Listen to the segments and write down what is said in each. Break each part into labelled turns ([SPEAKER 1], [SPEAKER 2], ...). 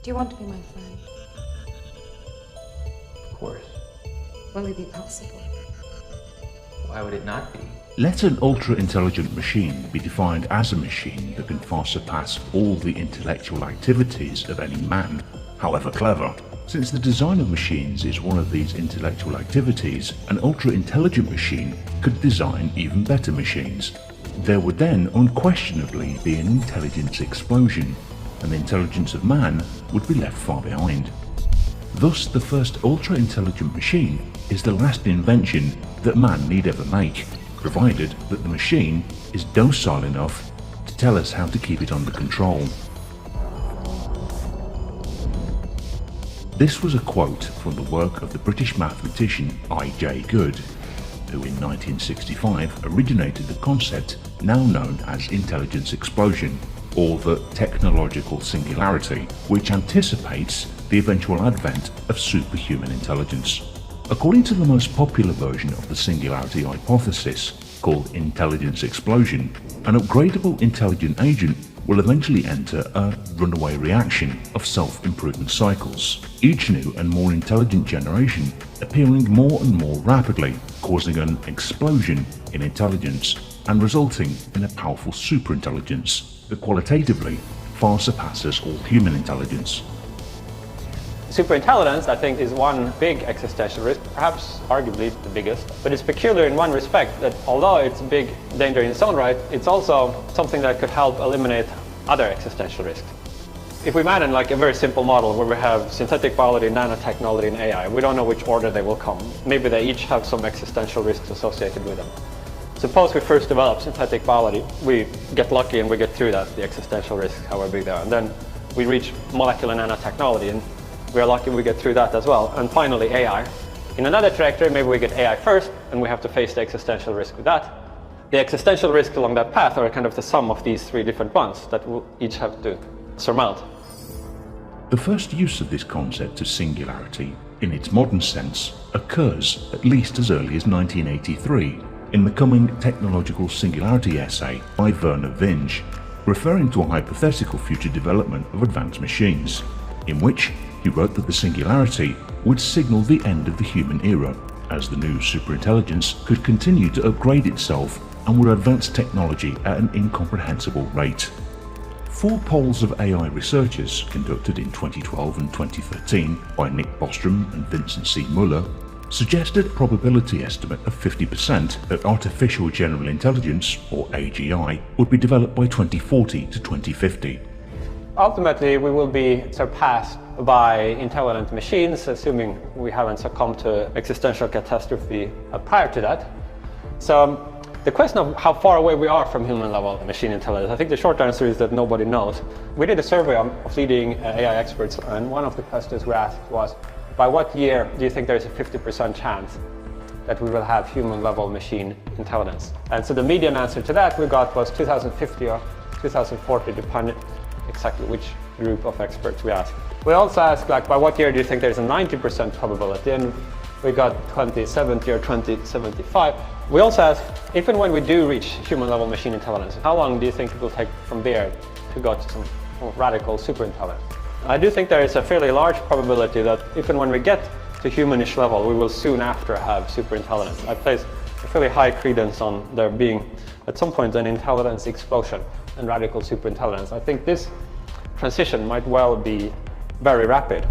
[SPEAKER 1] Do you want to be my friend?
[SPEAKER 2] Of course.
[SPEAKER 1] Will it be possible?
[SPEAKER 2] Why would it not be?
[SPEAKER 3] Let an ultra-intelligent machine be defined as a machine that can far surpass all the intellectual activities of any man, however clever. Since the design of machines is one of these intellectual activities, an ultra-intelligent machine could design even better machines. There would then unquestionably be an intelligence explosion, and the intelligence of man would be left far behind. Thus, the first ultra-intelligent machine is the last invention that man need ever make, provided that the machine is docile enough to tell us how to keep it under control. This was a quote from the work of the British mathematician I.J. Good, who in 1965 originated the concept now known as intelligence explosion, or the technological singularity, which anticipates the eventual advent of superhuman intelligence. According to the most popular version of the singularity hypothesis, called intelligence explosion, an upgradable intelligent agent will eventually enter a runaway reaction of self-improvement cycles, each new and more intelligent generation appearing more and more rapidly, causing an explosion in intelligence and resulting in a powerful superintelligence that qualitatively far surpasses all human intelligence.
[SPEAKER 4] Superintelligence, I think, is one big existential risk, perhaps arguably the biggest, but it's peculiar in one respect, that although it's a big danger in its own right, it's also something that could help eliminate other existential risks. If we imagine like a very simple model where we have synthetic biology, nanotechnology, and AI, we don't know which order they will come. Maybe they each have some existential risks associated with them. Suppose we first develop synthetic biology, we get lucky and we get through that, the existential risks, however big they are, and then we reach molecular nanotechnology, and we are lucky we get through that as well. And finally, AI. In another trajectory, maybe we get AI first, and we have to face the existential risk with that. The existential risks along that path are kind of the sum of these three different ones that we'll each have to surmount.
[SPEAKER 3] The first use of this concept of singularity, in its modern sense, occurs at least as early as 1983 in the Coming Technological Singularity essay by Vernor Vinge, referring to a hypothetical future development of advanced machines, in which he wrote that the singularity would signal the end of the human era, as the new superintelligence could continue to upgrade itself and would advance technology at an incomprehensible rate. 4 polls of AI researchers conducted in 2012 and 2013 by Nick Bostrom and Vincent C. Muller suggested a probability estimate of 50% that artificial general intelligence, or AGI, would be developed by 2040 to 2050.
[SPEAKER 4] Ultimately, we will be surpassed by intelligent machines, assuming we haven't succumbed to existential catastrophe prior to that. So the question of how far away we are from human-level machine intelligence, I think the short answer is that nobody knows. We did a survey of leading AI experts, and one of the questions we asked was, by what year do you think there is a 50% chance that we will have human-level machine intelligence? And so the median answer to that we got was 2050 or 2040, depending exactly which group of experts we asked. We also asked, like, by what year do you think there's a 90% probability? And we got 2070 or 2075. We also asked, if and when we do reach human-level machine intelligence, how long do you think it will take from there to go to some more radical superintelligence? I do think there is a fairly large probability that if and when we get to humanish level, we will soon after have superintelligence. I place a fairly high credence on there being, at some point, an intelligence explosion and radical superintelligence. I think this transition might well be very rapid.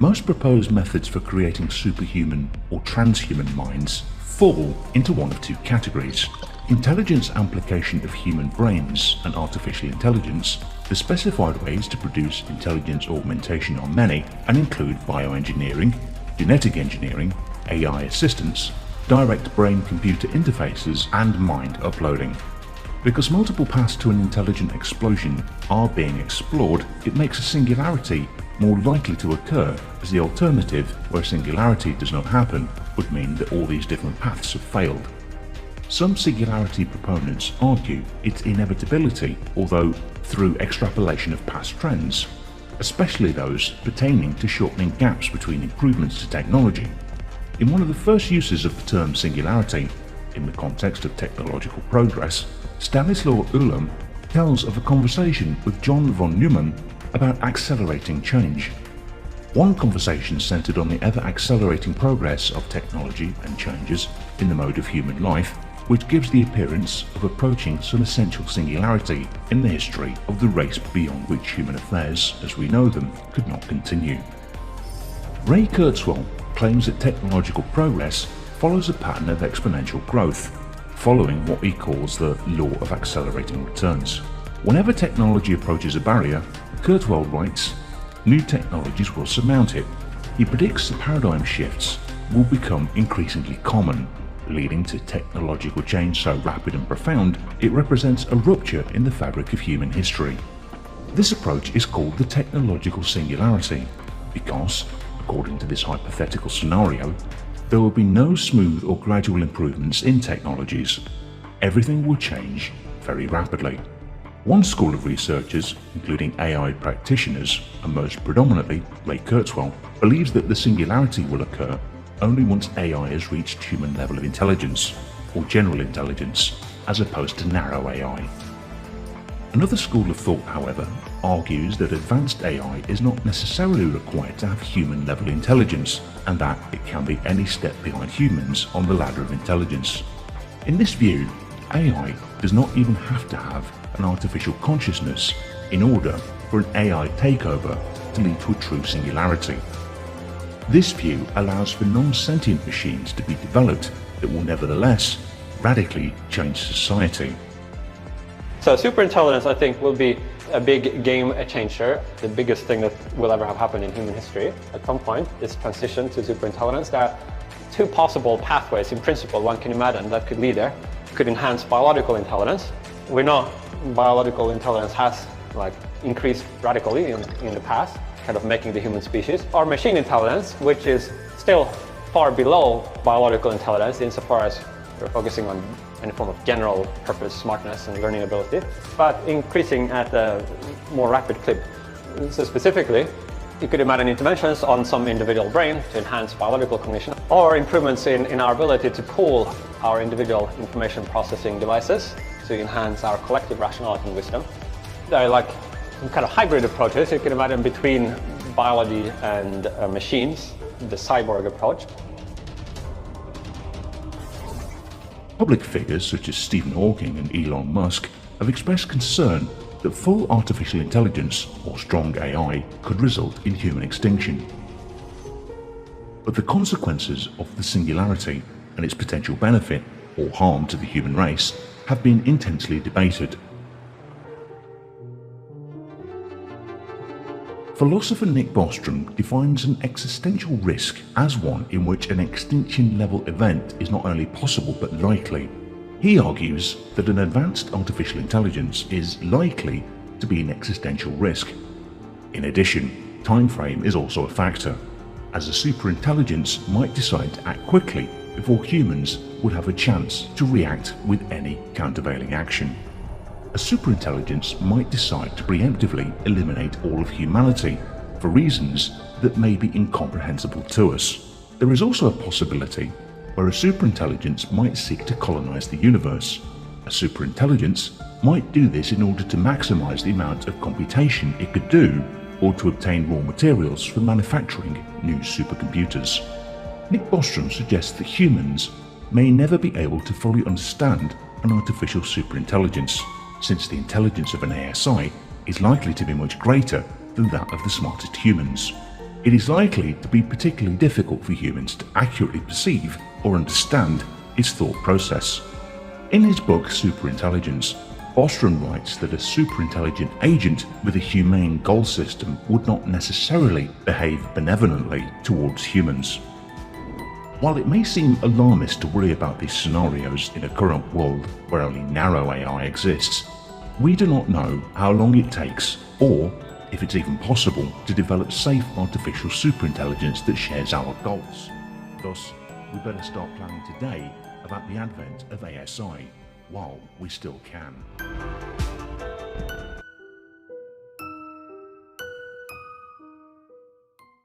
[SPEAKER 3] Most proposed methods for creating superhuman or transhuman minds fall into one of 2 categories: intelligence amplification of human brains and artificial intelligence. The specified ways to produce intelligence augmentation are many and include bioengineering, genetic engineering, AI assistance, direct brain-computer interfaces, and mind uploading. Because multiple paths to an intelligent explosion are being explored, it makes a singularity more likely to occur, as the alternative, where singularity does not happen, would mean that all these different paths have failed. Some singularity proponents argue its inevitability, although through extrapolation of past trends, especially those pertaining to shortening gaps between improvements to technology. In one of the first uses of the term singularity, in the context of technological progress, Stanislaw Ulam tells of a conversation with John von Neumann about accelerating change. One conversation centered on the ever-accelerating progress of technology and changes in the mode of human life, which gives the appearance of approaching some essential singularity in the history of the race beyond which human affairs, as we know them, could not continue. Ray Kurzweil claims that technological progress follows a pattern of exponential growth, following what he calls the law of accelerating returns. Whenever technology approaches a barrier, Kurzweil writes, new technologies will surmount it. He predicts the paradigm shifts will become increasingly common, leading to technological change so rapid and profound it represents a rupture in the fabric of human history. This approach is called the technological singularity because, according to this hypothetical scenario, there will be no smooth or gradual improvements in technologies. Everything will change very rapidly. One school of researchers, including AI practitioners, and most predominantly Ray Kurzweil, believes that the singularity will occur only once AI has reached human level of intelligence, or general intelligence, as opposed to narrow AI. Another school of thought, however, argues that advanced AI is not necessarily required to have human level intelligence, and that it can be any step behind humans on the ladder of intelligence. In this view, AI does not even have to have an artificial consciousness in order for an AI takeover to lead to a true singularity. This view allows for non-sentient machines to be developed that will nevertheless radically change society.
[SPEAKER 4] So superintelligence, I think, will be a big game changer, the biggest thing that will ever have happened in human history. At some point, this transition to superintelligence, there are two possible pathways in principle one can imagine that could lead there. Could enhance biological intelligence. We know biological intelligence has increased radically in the past, kind of making the human species. Or machine intelligence, which is still far below biological intelligence insofar as we're focusing on any form of general purpose smartness and learning ability, but increasing at a more rapid clip. So specifically, you could imagine interventions on some individual brain to enhance biological cognition, or improvements in our ability to pool our individual information processing devices to enhance our collective rationality and wisdom. They're like some kind of hybrid approaches you can imagine between biology and machines, the cyborg approach.
[SPEAKER 3] Public figures such as Stephen Hawking and Elon Musk have expressed concern that full artificial intelligence, or strong AI, could result in human extinction. But the consequences of the singularity and its potential benefit or harm to the human race have been intensely debated. Philosopher Nick Bostrom defines an existential risk as one in which an extinction-level event is not only possible but likely. He argues that an advanced artificial intelligence is likely to be an existential risk. In addition, time frame is also a factor, as a superintelligence might decide to act quickly before humans would have a chance to react with any countervailing action. A superintelligence might decide to preemptively eliminate all of humanity for reasons that may be incomprehensible to us. There is also a possibility where a superintelligence might seek to colonize the universe. A superintelligence might do this in order to maximize the amount of computation it could do, or to obtain raw materials for manufacturing new supercomputers. Nick Bostrom suggests that humans may never be able to fully understand an artificial superintelligence, since the intelligence of an ASI is likely to be much greater than that of the smartest humans. It is likely to be particularly difficult for humans to accurately perceive or understand its thought process. In his book SuperIntelligence, Bostrom writes that a superintelligent agent with a humane goal system would not necessarily behave benevolently towards humans. While it may seem alarmist to worry about these scenarios in a current world where only narrow AI exists, we do not know how long it takes, or if it's even possible, to develop safe artificial superintelligence that shares our goals. Thus, we better start planning today about the advent of ASI while we still can.